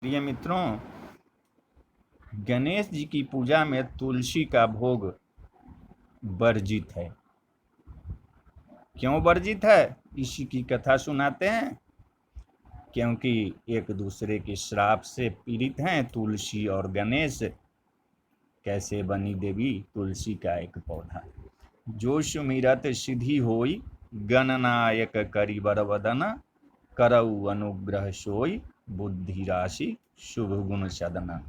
प्रिय मित्रों, गणेश जी की पूजा में तुलसी का भोग वर्जित है। क्यों वर्जित है, इसी की कथा सुनाते हैं। क्योंकि एक दूसरे के श्राप से पीड़ित हैं तुलसी और गणेश। कैसे बनी देवी तुलसी का एक पौधा, जो सुमिरत सिद्धि होई, गणनायक करि बर वदन, करऊ अनुग्रह सोई, बुद्धि राशि शुभ गुण सदन।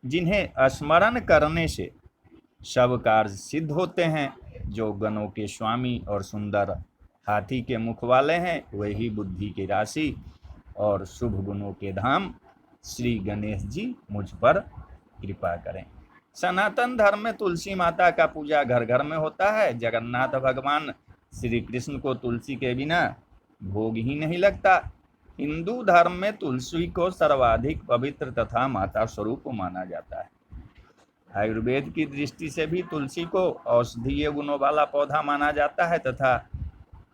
जिन्हें स्मरण करने से सब कार्य सिद्ध होते हैं, जो गणों के स्वामी और सुंदर हाथी के मुख वाले हैं, वही बुद्धि की राशि और शुभ गुणों के धाम श्री गणेश जी मुझ पर कृपा करें। सनातन धर्म में तुलसी माता का पूजा घर घर में होता है। जगन्नाथ भगवान श्री कृष्ण को तुलसी के बिना भोग ही नहीं लगता। हिंदू धर्म में तुलसी को सर्वाधिक पवित्र तथा माता स्वरूप माना जाता है। आयुर्वेद की दृष्टि से भी तुलसी को औषधीय गुणों वाला पौधा माना जाता है तथा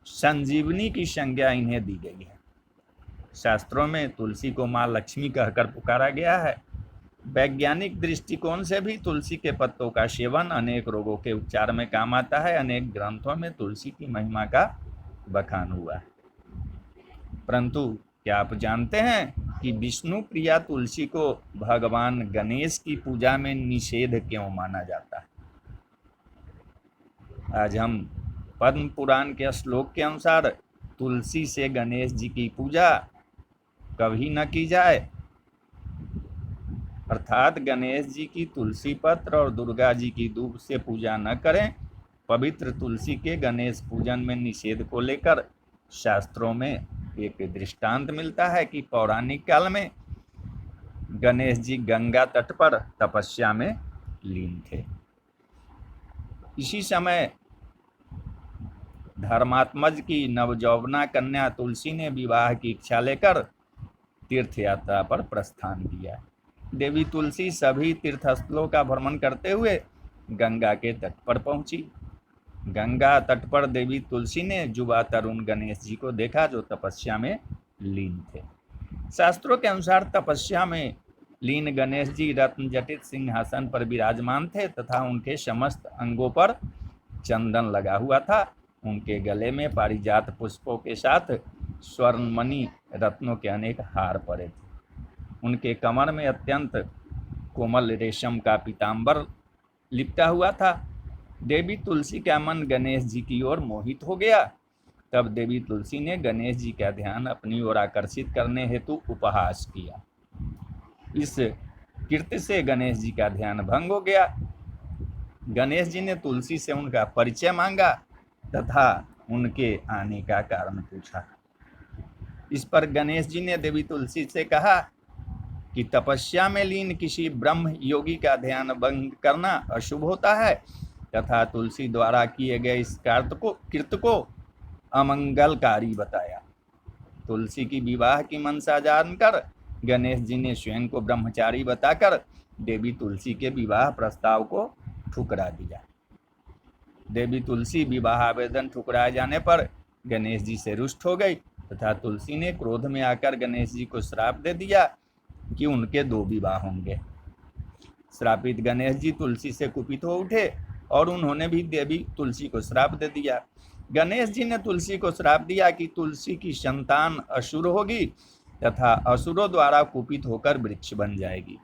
संजीवनी की संज्ञा इन्हें दी गई है। शास्त्रों में तुलसी को माँ लक्ष्मी कहकर पुकारा गया है। वैज्ञानिक दृष्टिकोण से भी तुलसी के पत्तों का सेवन अनेक रोगों के उपचार में काम आता है। अनेक ग्रंथों में तुलसी की महिमा का बखान हुआ है। परंतु क्या आप जानते हैं कि विष्णु प्रिया तुलसी को भगवान गणेश की पूजा में निषेध क्यों माना जाता है? आज हम पद्म पुराण के श्लोक के अनुसार तुलसी से गणेश जी की पूजा कभी न की जाए, अर्थात गणेश जी की तुलसी पत्र और दुर्गा जी की दूब से पूजा न करें। पवित्र तुलसी के गणेश पूजन में निषेध को लेकर शास्त्रों में एक दृष्टांत मिलता है कि पौराणिक काल में गणेश जी गंगा तट पर तपस्या में लीन थे। इसी समय धर्मात्मज की नवजौवना कन्या तुलसी ने विवाह की इच्छा लेकर तीर्थ यात्रा पर प्रस्थान किया। देवी तुलसी सभी तीर्थस्थलों का भ्रमण करते हुए गंगा के तट पर पहुंची। गंगा तट पर देवी तुलसी ने युवा तरुण गणेश जी को देखा, जो तपस्या में लीन थे। शास्त्रों के अनुसार तपस्या में लीन गणेश जी रत्न जटित सिंहासन पर विराजमान थे तथा उनके समस्त अंगों पर चंदन लगा हुआ था। उनके गले में पारिजात पुष्पों के साथ स्वर्णमणि रत्नों के अनेक हार पड़े थे। उनके कमर में अत्यंत कोमल रेशम का पीताम्बर लिपटा हुआ था। देवी तुलसी का मन गणेश जी की ओर मोहित हो गया। तब देवी तुलसी ने गणेश जी का ध्यान अपनी ओर आकर्षित करने हेतु उपहास किया। इस कृत्य से गणेश जी का ध्यान भंग हो गया। गणेश जी ने तुलसी से उनका परिचय मांगा तथा उनके आने का कारण पूछा। इस पर गणेश जी ने देवी तुलसी से कहा कि तपस्या में लीन किसी ब्रह्म योगी का ध्यान भंग करना अशुभ होता है तथा तुलसी द्वारा किए गए इस कृत्य को अमंगलकारी बताया। तुलसी की विवाह की मनसा जानकर गणेश जी ने स्वयं को ब्रह्मचारी बताकर देवी तुलसी के विवाह प्रस्ताव को ठुकरा दिया। देवी तुलसी विवाह आवेदन ठुकराए जाने पर गणेश जी से रुष्ट हो गई तथा तुलसी ने क्रोध में आकर गणेश जी को श्राप दे दिया कि उनके 2 विवाह होंगे। श्रापित गणेश जी तुलसी से कुपित हो उठे और उन्होंने भी देवी तुलसी को श्राप दे दिया। गणेश जी ने तुलसी को श्राप दिया कि तुलसी की संतान असुर होगी तथा असुरों द्वारा कुपित होकर वृक्ष बन जाएगी।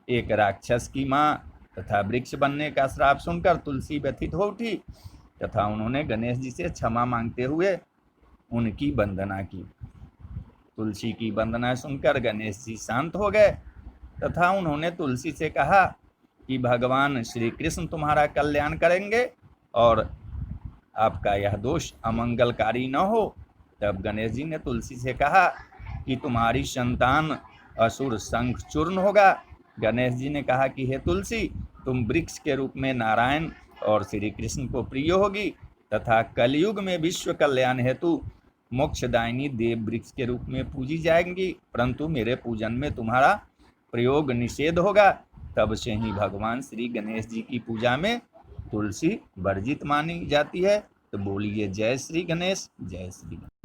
एक राक्षस की मां तथा वृक्ष बनने का श्राप सुनकर तुलसी व्यथित हो उठी तथा उन्होंने गणेश जी से क्षमा मांगते हुए उनकी वंदना की। तुलसी की वंदना सुनकर गणेश जी शांत हो गए तथा उन्होंने तुलसी से कहा कि भगवान श्री कृष्ण तुम्हारा कल्याण करेंगे और आपका यह दोष अमंगलकारी न हो। तब गणेश जी ने तुलसी से कहा कि तुम्हारी संतान असुर शंख चूर्ण होगा। गणेश जी ने कहा कि हे तुलसी, तुम वृक्ष के रूप में नारायण और श्री कृष्ण को प्रिय होगी तथा कलयुग में विश्व कल्याण हेतु मोक्षदायिनी देव वृक्ष के रूप में पूजी जाएंगी, परंतु मेरे पूजन में तुम्हारा प्रयोग निषेध होगा। तब से ही भगवान श्री गणेश जी की पूजा में तुलसी वर्जित मानी जाती है। तो बोलिए जय श्री गणेश, जय श्री गणेश।